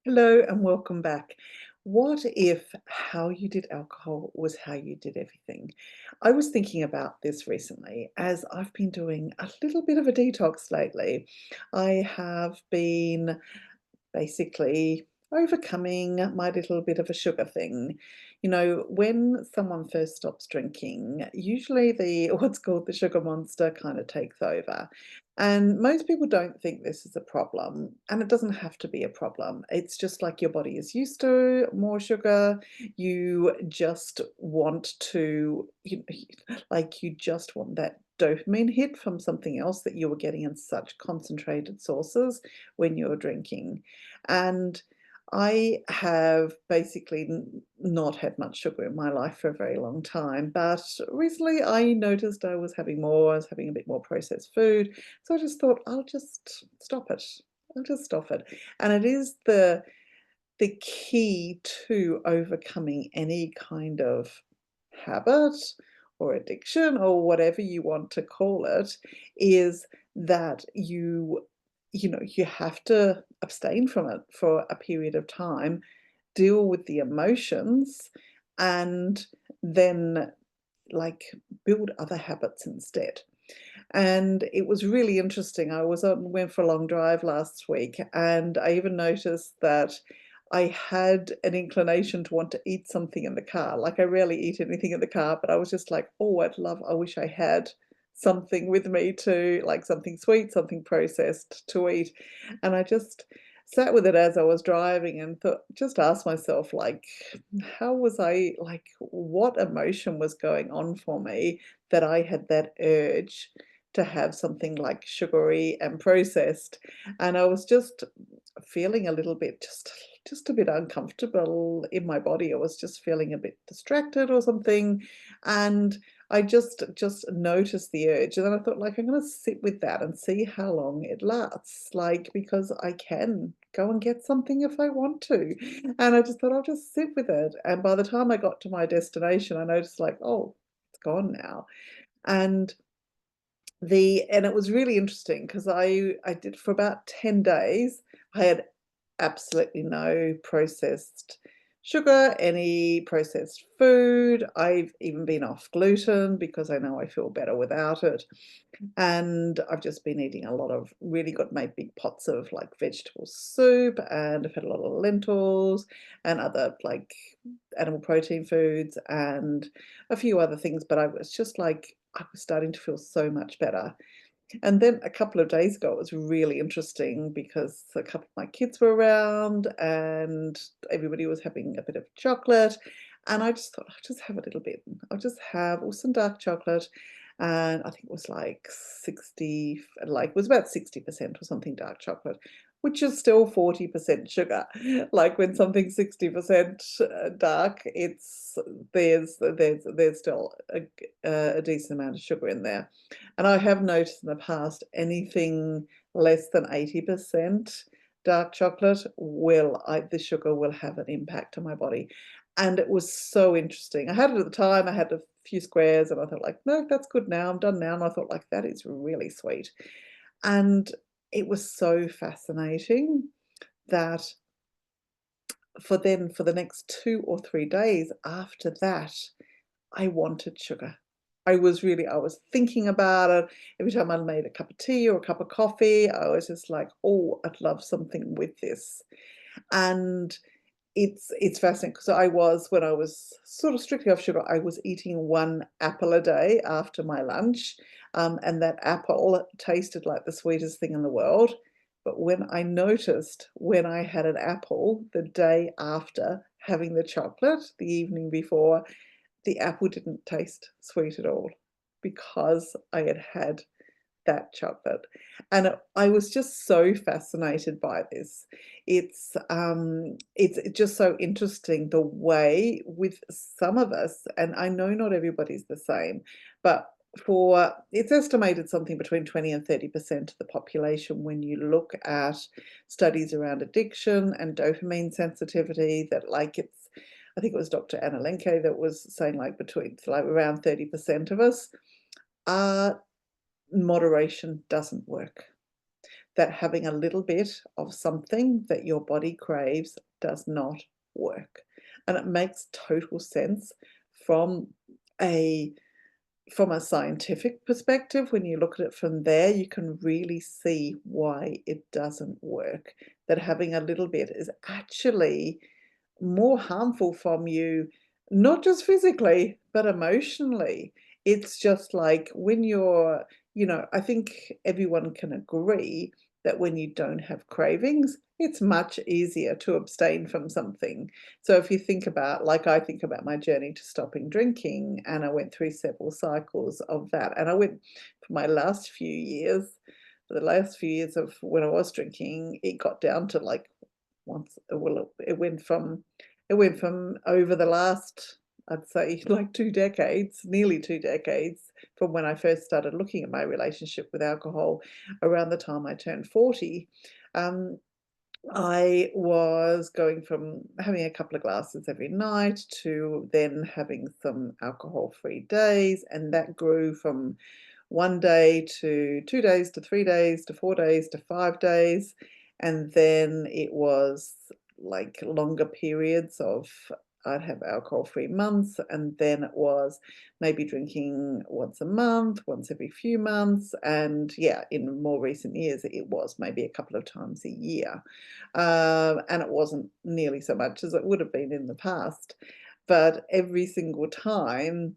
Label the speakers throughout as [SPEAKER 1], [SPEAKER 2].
[SPEAKER 1] Hello and welcome back. What if how you did alcohol was how you did everything? I was thinking about this recently as I've been doing a little bit of a detox lately. I have been basically overcoming my little bit of a sugar thing. You know, when someone first stops drinking, usually the what's called the sugar monster kind of takes over. And most people don't think this is a problem, and it doesn't have to be a problem. It's just like your body is used to more sugar. You just want to, like you just want that dopamine hit from something else that you were getting in such concentrated sources when you're drinking. And I have basically not had much sugar in my life for a very long time, but recently I noticed I was having a bit more processed food. So I just thought I'll just stop it. I'll just stop it. And it is the key to overcoming any kind of habit or addiction or whatever you want to call it, is that you have to abstain from it for a period of time, deal with the emotions, and then like build other habits instead. And it was really interesting. Went for a long drive last week, and I even noticed that I had an inclination to want to eat something in the car. Like, I rarely eat anything in the car, but I was just like, "Oh, I wish I had something with me to like, something sweet, something processed to eat." And I just sat with it as I was driving and just asked myself, like, how was I like, what emotion was going on for me that I had that urge to have something like sugary and processed. And I was just feeling a little bit just a bit uncomfortable in my body. I was just feeling a bit distracted or something. And I just noticed the urge. And then I thought, like, I'm gonna sit with that and see how long it lasts. Like, because I can go and get something if I want to. And I just thought I'll just sit with it. And by the time I got to my destination, I noticed, like, oh, it's gone now. And it was really interesting because I did for about 10 days. I had absolutely no processed sugar, any processed food. I've even been off gluten because I know I feel better without it. And I've just been eating a lot of really good, made big pots of like vegetable soup, and I've had a lot of lentils and other like animal protein foods and a few other things. But I was just like, I was starting to feel so much better. And then a couple of days ago, it was really interesting because a couple of my kids were around and everybody was having a bit of chocolate. And I just thought, I'll just have a little bit. I'll just have some dark chocolate. And I think it was like 60, like it was about 60% or something dark chocolate, which is still 40% sugar. Like when something's 60% dark, there's still a decent amount of sugar in there. And I have noticed in the past, anything less than 80% dark chocolate the sugar will have an impact on my body. And it was so interesting. I had it at the time, I had a few squares and I thought like, no, that's good now. I'm done now. And I thought like, that is really sweet. And it was so fascinating that for the next 2 or 3 days after that, I wanted sugar. I was thinking about it. Every time I made a cup of tea or a cup of coffee, I was just like, "Oh, I'd love something with this." And it's fascinating because when I was sort of strictly off sugar, I was eating 1 apple a day after my lunch, and that apple tasted like the sweetest thing in the world. But when I had an apple the day after having the chocolate the evening before, the apple didn't taste sweet at all because I had had that chocolate. And I was just so fascinated by this. It's just so interesting the way with some of us, and I know not everybody's the same, but it's estimated something between 20 and 30% of the population, when you look at studies around addiction and dopamine sensitivity, that like I think it was Dr. Anna Lenke that was saying like around 30% of us are moderation doesn't work. that having a little bit of something that your body craves does not work. And it makes total sense from a scientific perspective. When you look at it from there, you can really see why it doesn't work. That having a little bit is actually more harmful from you, not just physically, but emotionally. It's just like when I think everyone can agree that when you don't have cravings, it's much easier to abstain from something. So if you think about, like I think about my journey to stopping drinking, and I went through several cycles of that. And I went for the last few years of when I was drinking, it got down to like once well, it went from over the last, I'd say, like 2 decades, nearly 2 decades, from when I first started looking at my relationship with alcohol around the time I turned 40. Um, I was going from having a couple of glasses every night to then having some alcohol-free days, and that grew from 1 day to 2 days to 3 days to 4 days to 5 days, and then it was, like, longer periods of I'd have alcohol-free months, and then it was maybe drinking once a month, once every few months, and, yeah, in more recent years, it was maybe a couple of times a year. And it wasn't nearly so much as it would have been in the past, but every single time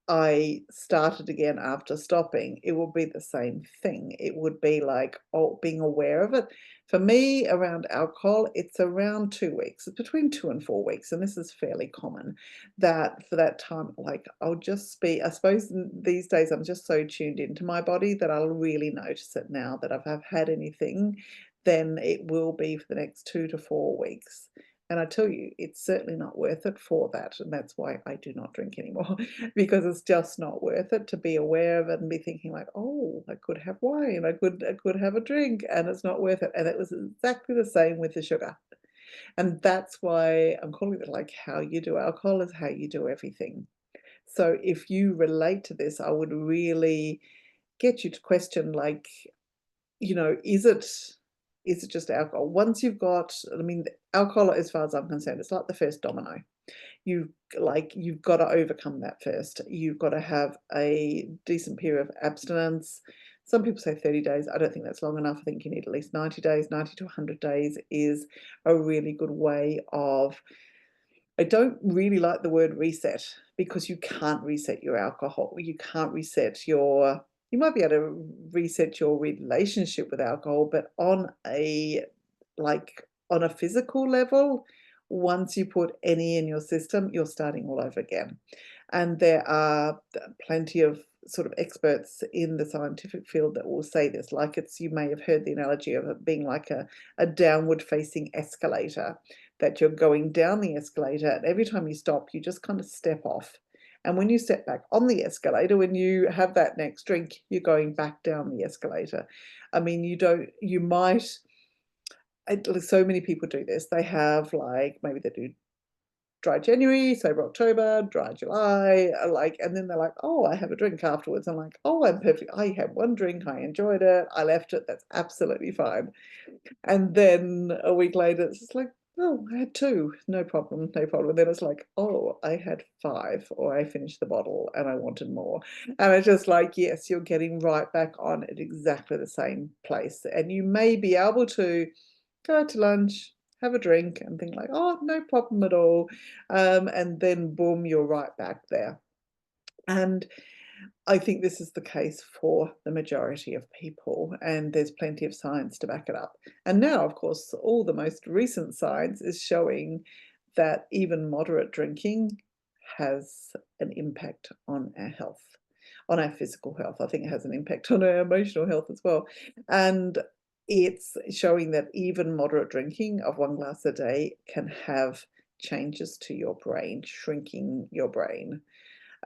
[SPEAKER 1] I started again after stopping, it would be the same thing. It would be like, oh, being aware of it. For me, around alcohol, it's around 2 weeks. It's between 2 and 4 weeks, and this is fairly common, that for that time, like, I'll just be I suppose these days I'm just so tuned into my body that I'll really notice it now that if I've had anything, then it will be for the next 2 to 4 weeks. And I tell you, it's certainly not worth it for that, and that's why I do not drink anymore. Because it's just not worth it to be aware of it and be thinking like, "Oh, I could have wine, I could have a drink," and it's not worth it, and it was exactly the same with the sugar. And that's why I'm calling it like how you do alcohol is how you do everything. So if you relate to this, I would really get you to question, like, is it just alcohol? Once you've got I mean, alcohol, as far as I'm concerned, it's like the first domino. You've you've gotta overcome that first. You've gotta have a decent period of abstinence. Some people say 30 days. I don't think that's long enough. I think you need at least 90 days. 90 to 100 days is a really good way of I don't really like the word reset because you can't reset your alcohol. You can't reset your you might be able to reset your relationship with alcohol, but on a physical level, once you put any in your system, you're starting all over again. And there are plenty of sort of experts in the scientific field that will say this. Like you may have heard the analogy of it being like a downward facing escalator, that you're going down the escalator, and every time you stop, you just kind of step off. And when you step back on the escalator, when you have that next drink, you're going back down the escalator. I mean, you might, so many people do this. They have like, maybe they do dry January, sober October, dry July, and then they're like, oh, I have a drink afterwards. I'm like, oh, I'm perfect. I had one drink, I enjoyed it, I left it, that's absolutely fine. And then a week later, it's just like, "Oh, I had 2, no problem, no problem." And then it's like, "Oh, I had 5, or I finished the bottle and I wanted more." And it's just like, yes, you're getting right back on at exactly the same place. And you may be able to go out to lunch, have a drink, and think like, "Oh, no problem at all." And then boom, you're right back there. And I think this is the case for the majority of people, and there's plenty of science to back it up. And now, of course, all the most recent science is showing that even moderate drinking has an impact on our health, on our physical health. I think it has an impact on our emotional health as well. And it's showing that even moderate drinking of 1 glass a day can have changes to your brain, shrinking your brain.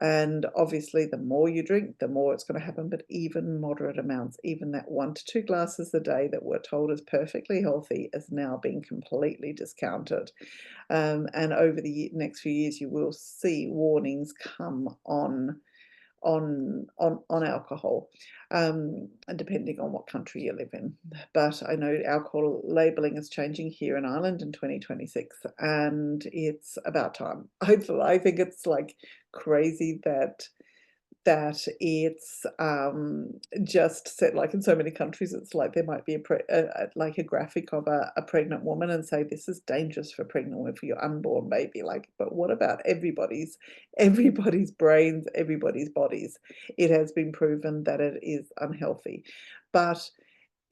[SPEAKER 1] And obviously, the more you drink, the more it's going to happen. But even moderate amounts, even that 1 to 2 glasses a day that we're told is perfectly healthy, is now being completely discounted. And over the next few years, you will see warnings come on alcohol, and depending on what country you live in. But I know alcohol labeling is changing here in Ireland in 2026, and it's about time. I think it's, like, crazy that it's, just said, like, in so many countries, it's like there might be like a graphic of a pregnant woman and say, "This is dangerous for a pregnant woman, for your unborn baby," like, but what about everybody's brains, everybody's bodies? It has been proven that it is unhealthy. But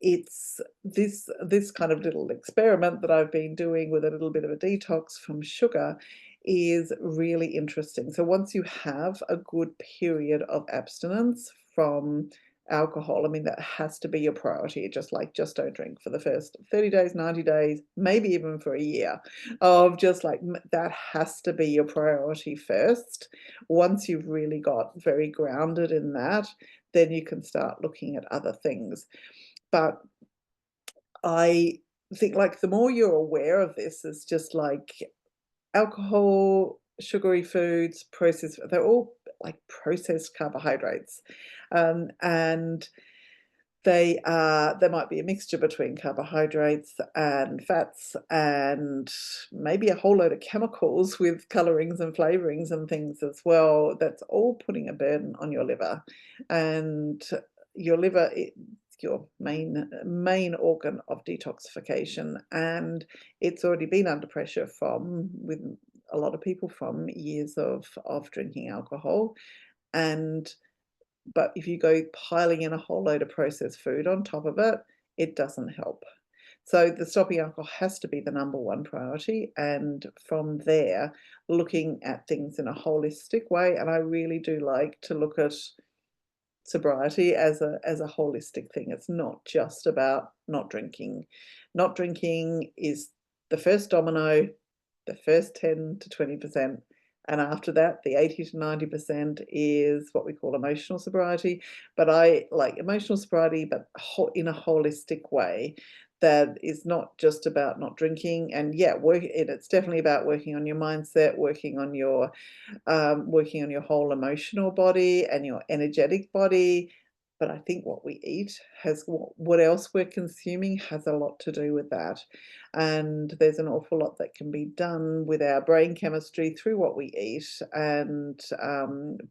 [SPEAKER 1] it's this kind of little experiment that I've been doing with a little bit of a detox from sugar is really interesting. So once you have a good period of abstinence from alcohol, I mean, that has to be your priority. Just don't drink for the first 30 days, 90 days, maybe even for a year of just like that has to be your priority first. Once you've really got very grounded in that, then you can start looking at other things. But I think, like, the more you're aware of this, it's just like alcohol, sugary foods, they're all like processed carbohydrates. And there might be a mixture between carbohydrates and fats and maybe a whole load of chemicals with colorings and flavorings and things as well. That's all putting a burden on your liver. And your liver is your main organ of detoxification, and it's already been under pressure from with a lot of people from years of drinking alcohol. And but if you go piling in a whole load of processed food on top of it, it doesn't help. So the stopping alcohol has to be the number one priority. And from there, looking at things in a holistic way. And I really do like to look at sobriety as a holistic thing. It's not just about not drinking. Not drinking is the first domino, the first 10 to 20%. And after that, the 80 to 90% is what we call emotional sobriety. But I like emotional sobriety, but in a holistic way that is not just about not drinking. And yeah, it's definitely about working on your mindset, working on your whole emotional body and your energetic body. But I think what we eat has what else we're consuming has a lot to do with that. And there's an awful lot that can be done with our brain chemistry through what we eat and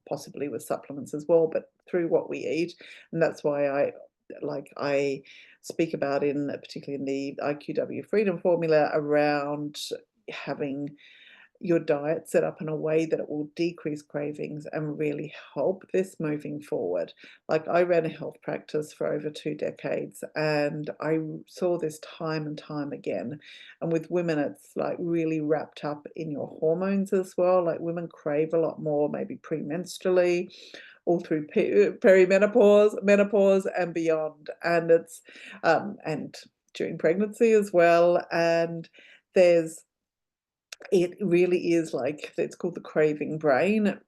[SPEAKER 1] possibly with supplements as well, but through what we eat. And that's why I speak about particularly in the IQW Freedom Formula around having your diet set up in a way that it will decrease cravings and really help this moving forward. Like I ran a health practice for over 2 decades and I saw this time and time again. And with women, it's like really wrapped up in your hormones as well. Like women crave a lot more, maybe premenstrually, all through perimenopause, menopause, and beyond. And and during pregnancy as well. And there's it really is like it's called the craving brain.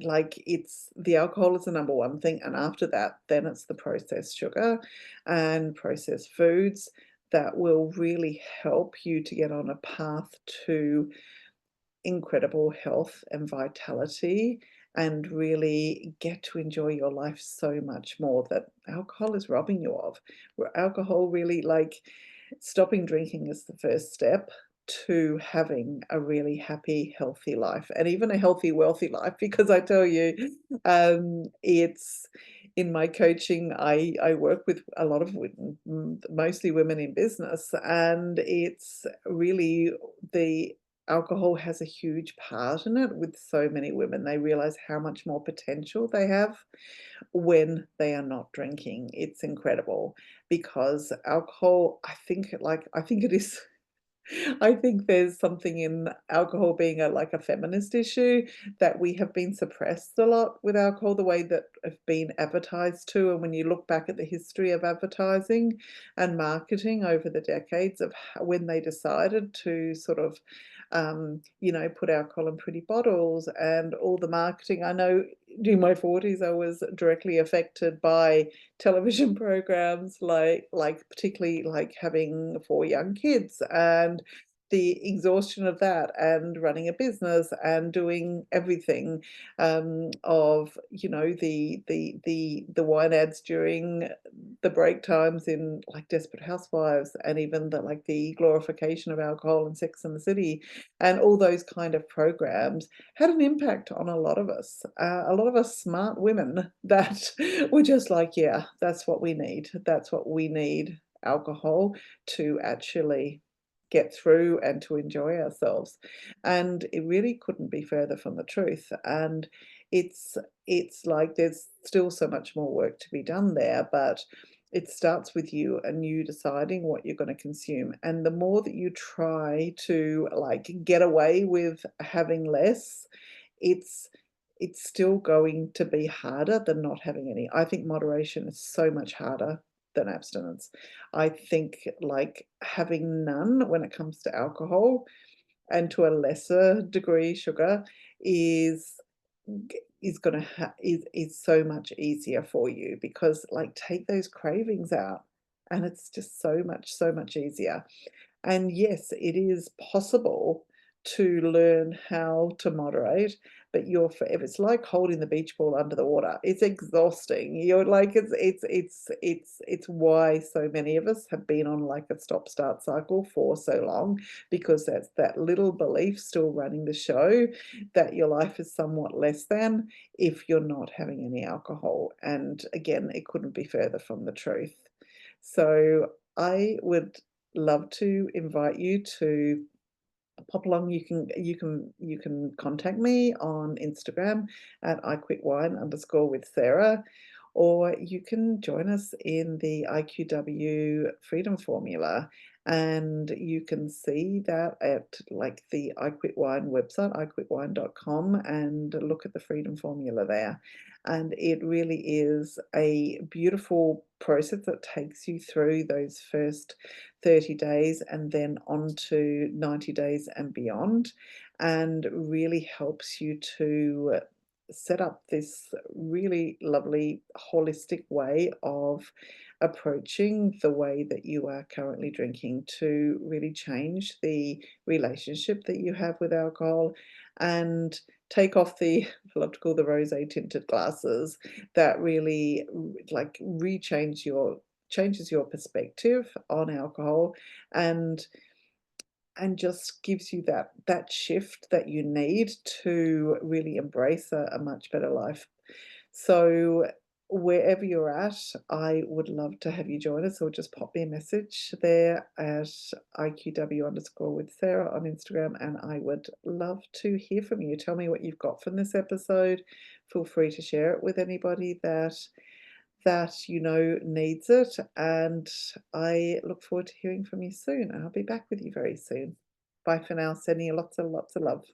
[SPEAKER 1] Like it's the alcohol is the number one thing, and after that, then it's the processed sugar and processed foods that will really help you to get on a path to incredible health and vitality and really get to enjoy your life so much more that alcohol is robbing you of. Where alcohol really like stopping drinking is the first step to having a really happy, healthy life and even a healthy, wealthy life. Because I tell you, it's in my coaching, I work with a lot of women, mostly women in business, and it's really the alcohol has a huge part in it with so many women. They realize how much more potential they have when they are not drinking. It's incredible because alcohol, I think it is I think there's something in alcohol being like a feminist issue that we have been suppressed a lot with alcohol, the way that have been advertised to. And when you look back at the history of advertising and marketing over the decades of when they decided to sort of, put alcohol in pretty bottles and all the marketing. I know in my 40s, I was directly affected by television programs like particularly like having 4 young kids and the exhaustion of that and running a business and doing everything, of, the wine ads during the break times in, like, Desperate Housewives, and even the glorification of alcohol and Sex and the City, and all those kind of programs had an impact on a lot of us. A lot of us smart women that were just like, "Yeah, that's what we need. That's what we need, alcohol, to actually get through and to enjoy ourselves." And it really couldn't be further from the truth. And it's it's like there's still so much more work to be done there, but it starts with you and you deciding what you're going to consume. And the more that you try to, like, get away with having less, it's it's still going to be harder than not having any. I think moderation is so much harder than abstinence. I think, like, having none when it comes to alcohol, and to a lesser degree sugar, is is so much easier for you, because, like, take those cravings out, and it's just so much easier. And yes, it is possible to learn how to moderate, but you're forever, it's like holding the beach ball under the water. It's exhausting. You're like, it's why so many of us have been on, like, a stop-start cycle for so long, because that's that little belief still running the show that your life is somewhat less than if you're not having any alcohol. And again, it couldn't be further from the truth. So I would love to invite you to pop along. You can contact me on Instagram at iquitwine_with Sarah, or you can join us in the IQW Freedom Formula, and you can see that at, like, the I Quit Wine website, iquitwine.com, and look at the Freedom Formula there. And it really is a beautiful process that takes you through those first 30 days and then on to 90 days and beyond, and really helps you to set up this really lovely holistic way of approaching the way that you are currently drinking, to really change the relationship that you have with alcohol, and take off the I love to call the rosé tinted glasses, that really like changes your perspective on alcohol, and just gives you that shift that you need to really embrace a much better life. So wherever you're at, I would love to have you join us, or just pop me a message there at IQW_with Sarah on Instagram, and I would love to hear from you. Tell me what you've got from this episode. Feel free to share it with anybody that you know needs it, and I look forward to hearing from you soon, and I'll be back with you very soon. Bye for now, sending you lots and lots of love.